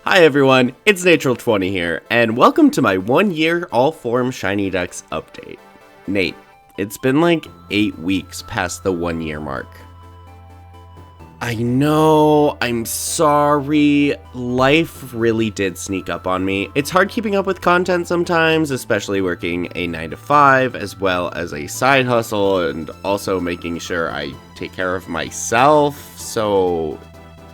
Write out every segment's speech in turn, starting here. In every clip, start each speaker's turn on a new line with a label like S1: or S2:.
S1: Hi everyone, it's Natural20 here, and welcome to my 1-year all-form Shiny Dex update. Nate, it's been like 8 weeks past the 1-year mark. I know, I'm sorry, life really did sneak up on me. It's hard keeping up with content sometimes, especially working a 9-to-5 as well as a side hustle and also making sure I take care of myself, so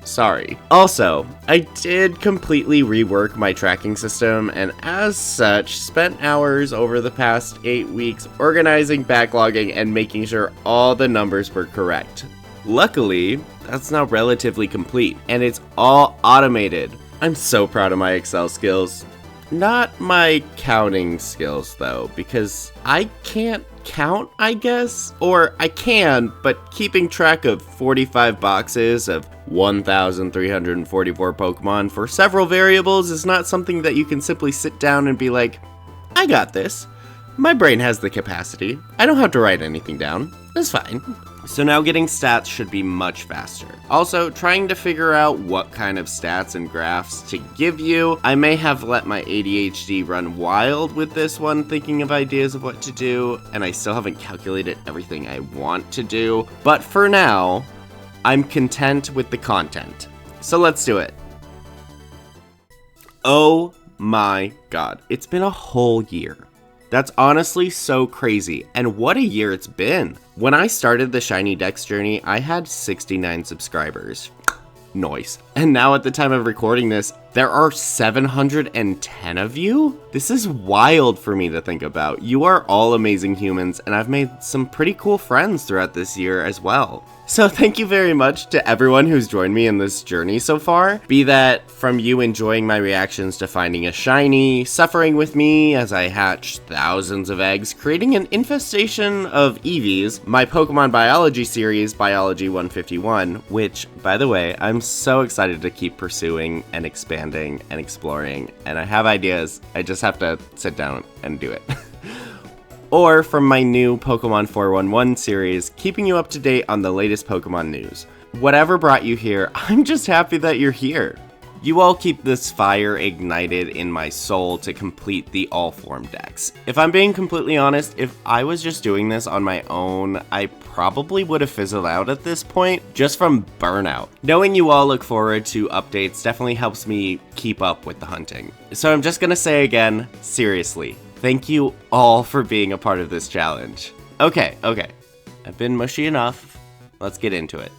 S1: sorry. Also, I did completely rework my tracking system and as such spent hours over the past 8 weeks organizing, backlogging, and making sure all the numbers were correct. Luckily, that's now relatively complete, and it's all automated. I'm so proud of my Excel skills. Not my counting skills, though, because I can't count, I guess? Or I can, but keeping track of 45 boxes of 1,344 Pokemon for several variables is not something that you can simply sit down and be like, I got this. My brain has the capacity. I don't have to write anything down. It's fine. So now getting stats should be much faster. Also, trying to figure out what kind of stats and graphs to give you. I may have let my ADHD run wild with this one, thinking of ideas of what to do, and I still haven't calculated everything I want to do. But for now, I'm content with the content. So let's do it. Oh my god, it's been a whole year. That's honestly so crazy, and what a year it's been. When I started the Shiny Dex Journey, I had 69 subscribers. Noise. And now at the time of recording this, there are 710 of you? This is wild for me to think about. You are all amazing humans, and I've made some pretty cool friends throughout this year as well. So thank you very much to everyone who's joined me in this journey so far. Be that from you enjoying my reactions to finding a shiny, suffering with me as I hatch thousands of eggs, creating an infestation of Eevees, my Pokemon Biology series, Biology 151, which, by the way, I'm so excited to keep pursuing and expanding and exploring, and I have ideas, I just have to sit down and do it. Or from my new Pokemon 411 series, keeping you up to date on the latest Pokemon news. Whatever brought you here, I'm just happy that you're here. You all keep this fire ignited in my soul to complete the all-form decks. If I'm being completely honest, if I was just doing this on my own, I probably would have fizzled out at this point, just from burnout. Knowing you all look forward to updates definitely helps me keep up with the hunting. So I'm just gonna say again, seriously, thank you all for being a part of this challenge. Okay, I've been mushy enough. Let's get into it.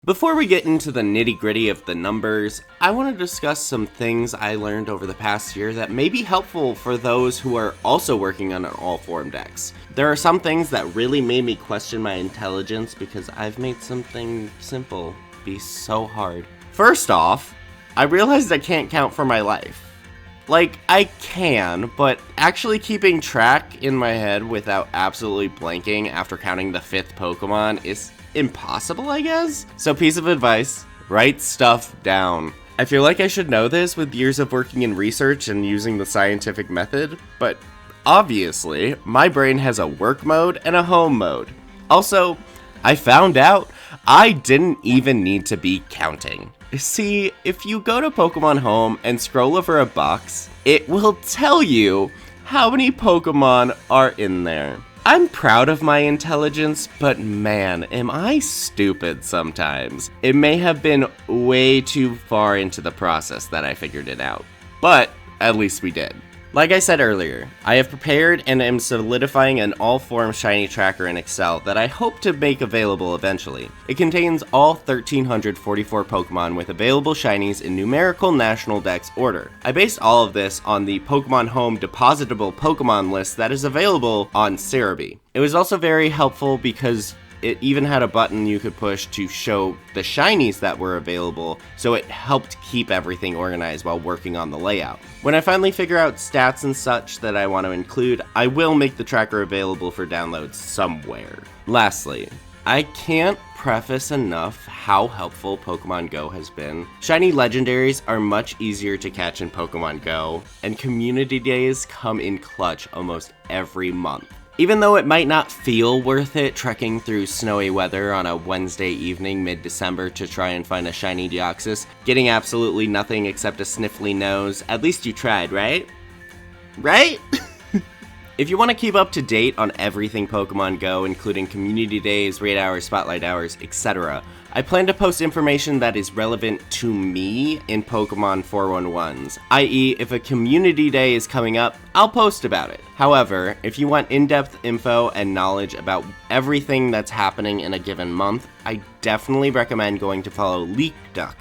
S1: Before we get into the nitty-gritty of the numbers, I want to discuss some things I learned over the past year that may be helpful for those who are also working on an all-form decks. There are some things that really made me question my intelligence because I've made something simple be so hard. First off, I realized I can't count for my life. Like, I can, but actually keeping track in my head without absolutely blanking after counting the 5th Pokemon is impossible, I guess? So piece of advice, write stuff down. I feel like I should know this with years of working in research and using the scientific method, but obviously, my brain has a work mode and a home mode. Also, I found out I didn't even need to be counting. See, if you go to Pokemon Home and scroll over a box, it will tell you how many Pokemon are in there. I'm proud of my intelligence, but man, am I stupid sometimes. It may have been way too far into the process that I figured it out, but at least we did. Like I said earlier, I have prepared and am solidifying an all-form shiny tracker in Excel that I hope to make available eventually. It contains all 1,344 Pokemon with available shinies in numerical national dex order. I based all of this on the Pokemon Home depositable Pokemon list that is available on Cerebi. It was also very helpful because it even had a button you could push to show the shinies that were available, so it helped keep everything organized while working on the layout. When I finally figure out stats and such that I want to include, I will make the tracker available for download somewhere. Lastly, I can't preface enough how helpful Pokemon Go has been. Shiny legendaries are much easier to catch in Pokemon Go, and community days come in clutch almost every month. Even though it might not feel worth it trekking through snowy weather on a Wednesday evening mid-December to try and find a shiny Deoxys, getting absolutely nothing except a sniffly nose, at least you tried, right? Right? If you want to keep up to date on everything Pokemon Go, including community days, raid hours, spotlight hours, etc., I plan to post information that is relevant to me in Pokemon 411s, i.e. if a community day is coming up, I'll post about it. However, if you want in-depth info and knowledge about everything that's happening in a given month, I definitely recommend going to follow LeakDuck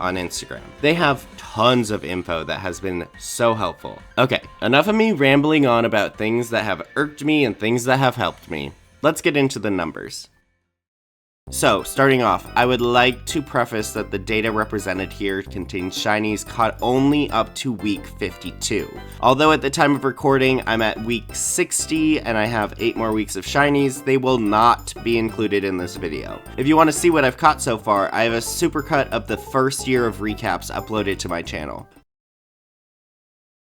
S1: on Instagram. They have tons of info that has been so helpful. Okay, enough of me rambling on about things that have irked me and things that have helped me. Let's get into the numbers. So, starting off, I would like to preface that the data represented here contains shinies caught only up to week 52. Although at the time of recording, I'm at week 60 and I have 8 more weeks of shinies, they will not be included in this video. If you want to see what I've caught so far, I have a supercut of the first year of recaps uploaded to my channel.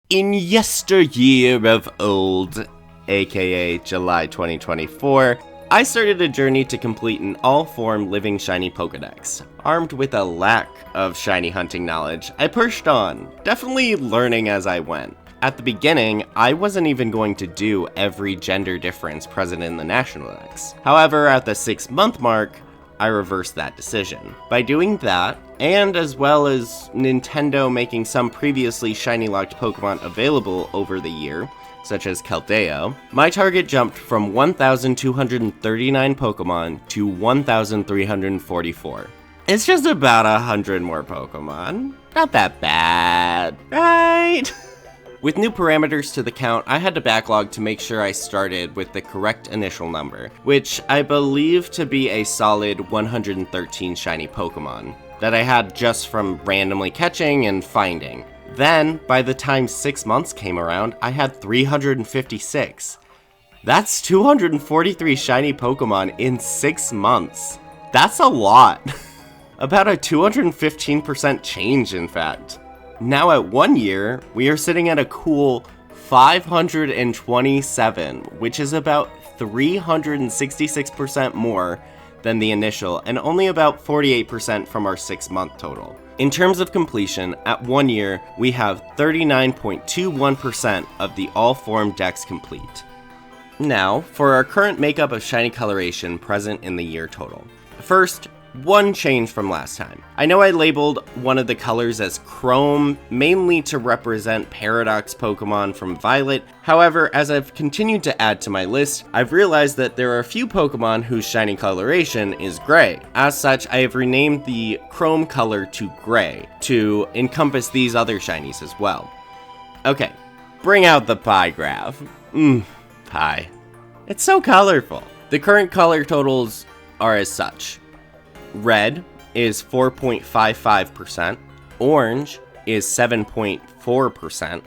S1: In yesteryear of old, aka July 2024, I started a journey to complete an all-form Living Shiny Pokedex. Armed with a lack of shiny hunting knowledge, I pushed on, definitely learning as I went. At the beginning, I wasn't even going to do every gender difference present in the National Dex. However, at the 6-month mark, I reversed that decision. By doing that, and as well as Nintendo making some previously shiny locked Pokemon available over the year, such as Keldeo, my target jumped from 1,239 Pokemon to 1,344. It's just about 100 more Pokemon. Not that bad, right? With new parameters to the count, I had to backlog to make sure I started with the correct initial number, which I believe to be a solid 113 shiny Pokemon that I had just from randomly catching and finding. Then, by the time 6 months came around, I had 356. That's 243 shiny Pokemon in 6 months. That's a lot. About a 215% change, in fact. Now at 1 year, we are sitting at a cool 527, which is about 366% more than the initial, and only about 48% from our 6-month total. In terms of completion, at 1 year, we have 39.21% of the all-form decks complete. Now, for our current makeup of shiny coloration present in the year total. First, one change from last time. I know I labeled one of the colors as Chrome, mainly to represent Paradox Pokemon from Violet. However, as I've continued to add to my list, I've realized that there are a few Pokemon whose shiny coloration is gray. As such, I have renamed the Chrome color to Gray to encompass these other shinies as well. Okay, bring out the pie graph. Pie. It's so colorful. The current color totals are as such. Red is 4.55%, orange is 7.4%,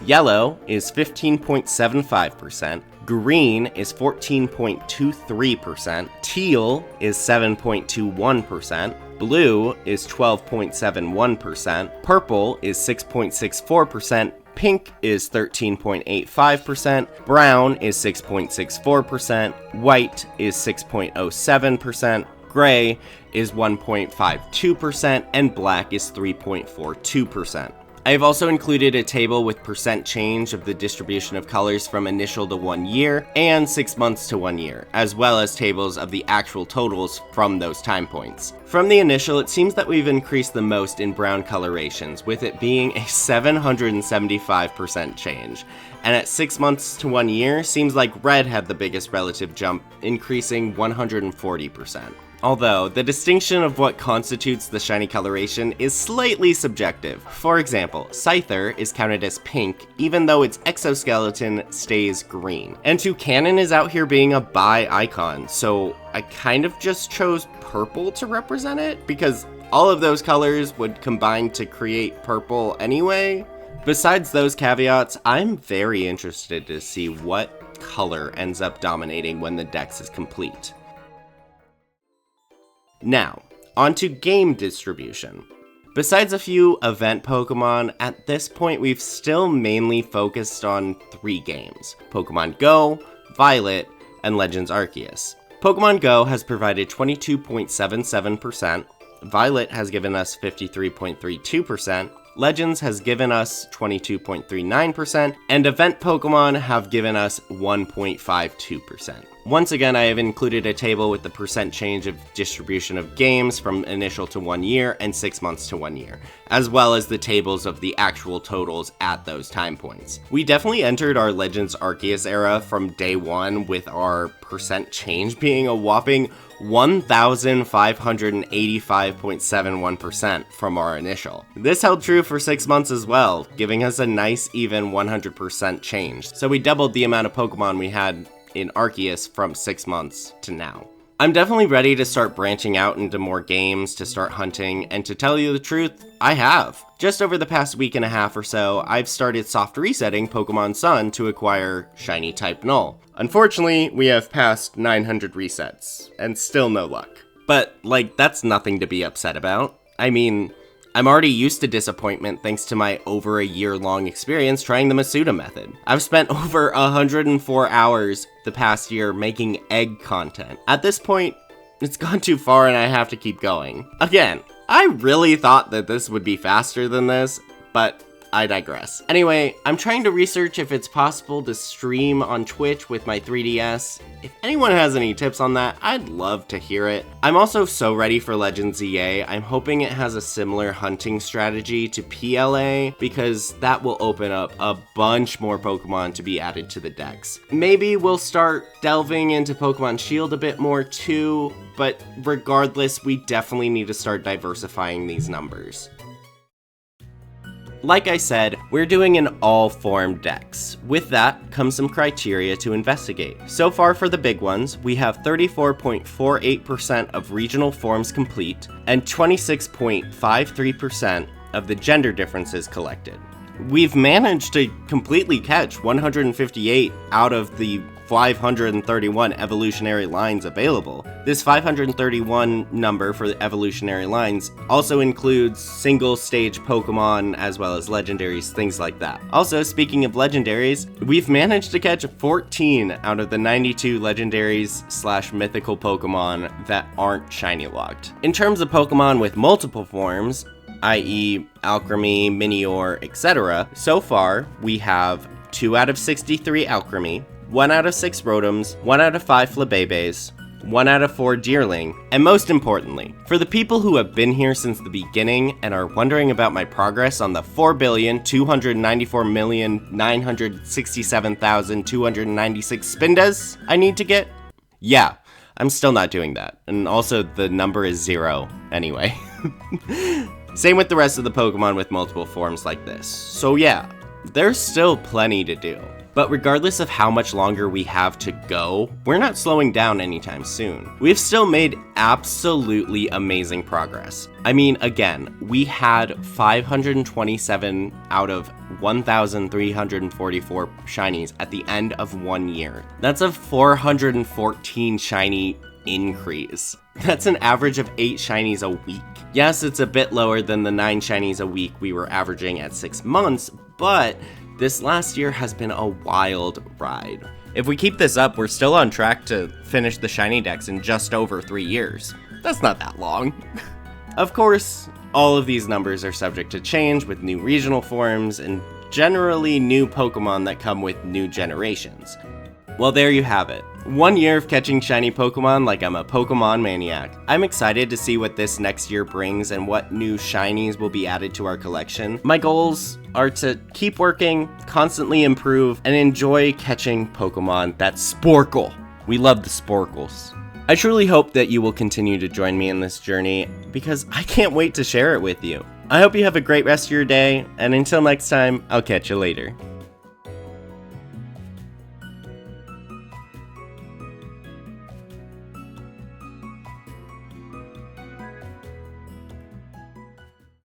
S1: yellow is 15.75%, green is 14.23%, teal is 7.21%, blue is 12.71%, purple is 6.64%, pink is 13.85%, brown is 6.64%, white is 6.07%, gray is 1.52%, and black is 3.42%. I have also included a table with percent change of the distribution of colors from initial to 1 year and 6 months to 1 year, as well as tables of the actual totals from those time points. From the initial, it seems that we've increased the most in brown colorations, with it being a 775% change. And at 6 months to 1 year, seems like red had the biggest relative jump, increasing 140%. Although, the distinction of what constitutes the shiny coloration is slightly subjective. For example, Scyther is counted as pink, even though its exoskeleton stays green. And Toucanon is out here being a bi icon, so I kind of just chose purple to represent it, because all of those colors would combine to create purple anyway. Besides those caveats, I'm very interested to see what color ends up dominating when the dex is complete. Now, onto game distribution. Besides a few event Pokemon, at this point we've still mainly focused on 3 games: Pokemon Go, Violet, and Legends Arceus. Pokemon Go has provided 22.77%, Violet has given us 53.32%, Legends has given us 22.39%, and Event Pokemon have given us 1.52%. Once again, I have included a table with the percent change of distribution of games from initial to 1 year and 6 months to 1 year, as well as the tables of the actual totals at those time points. We definitely entered our Legends Arceus era from day one with our percent change being a whopping 1,585.71% from our initial. This held true for 6 months as well, giving us a nice even 100% change. So we doubled the amount of Pokemon we had in Arceus from 6 months to now. I'm definitely ready to start branching out into more games, to start hunting, and to tell you the truth, I have. Just over the past week and a half or so, I've started soft resetting Pokemon Sun to acquire Shiny Type Null. Unfortunately, we have passed 900 resets, and still no luck. But, that's nothing to be upset about. I mean, I'm already used to disappointment thanks to my over a year-long experience trying the Masuda method. I've spent over 104 hours the past year making egg content. At this point, it's gone too far and I have to keep going. Again, I really thought that this would be faster than this, but I digress. Anyway, I'm trying to research if it's possible to stream on Twitch with my 3DS. If anyone has any tips on that, I'd love to hear it. I'm also so ready for Legends EA. I'm hoping it has a similar hunting strategy to PLA because that will open up a bunch more Pokemon to be added to the decks. Maybe we'll start delving into Pokemon Shield a bit more too, but regardless, we definitely need to start diversifying these numbers. Like I said, we're doing an all-form dex. With that comes some criteria to investigate. So far for the big ones, we have 34.48% of regional forms complete and 26.53% of the gender differences collected. We've managed to completely catch 158 out of the 531 evolutionary lines available. This 531 number for the evolutionary lines also includes single stage Pokemon as well as legendaries, things like that. Also, speaking of legendaries, we've managed to catch 14 out of the 92 legendaries / mythical Pokemon that aren't shiny locked. In terms of Pokemon with multiple forms, i.e. Alchemy, Minior, etc., so far we have 2 out of 63 Alchemy, 1 out of 6 Rotoms, 1 out of 5 Flabébés, 1 out of 4 Deerling, and most importantly, for the people who have been here since the beginning and are wondering about my progress on the 4,294,967,296 Spindas I need to get, yeah, I'm still not doing that, and also the number is 0 anyway. Same with the rest of the Pokemon with multiple forms like this, so yeah, there's still plenty to do. But regardless of how much longer we have to go, we're not slowing down anytime soon. We've still made absolutely amazing progress. I mean, again, we had 527 out of 1,344 shinies at the end of 1 year. That's a 414 shiny increase. That's an average of 8 shinies a week. Yes, it's a bit lower than the 9 shinies a week we were averaging at 6 months, but this last year has been a wild ride. If we keep this up, we're still on track to finish the Shiny Dex in just over 3 years. That's not that long. Of course, all of these numbers are subject to change with new regional forms and generally new Pokemon that come with new generations. Well, there you have it. 1 year of catching shiny Pokemon like I'm a Pokemon maniac. I'm excited to see what this next year brings and what new shinies will be added to our collection. My goals are to keep working, constantly improve, and enjoy catching Pokemon that Sporkle. We love the Sporkles. I truly hope that you will continue to join me in this journey because I can't wait to share it with you. I hope you have a great rest of your day, and until next time, I'll catch you later.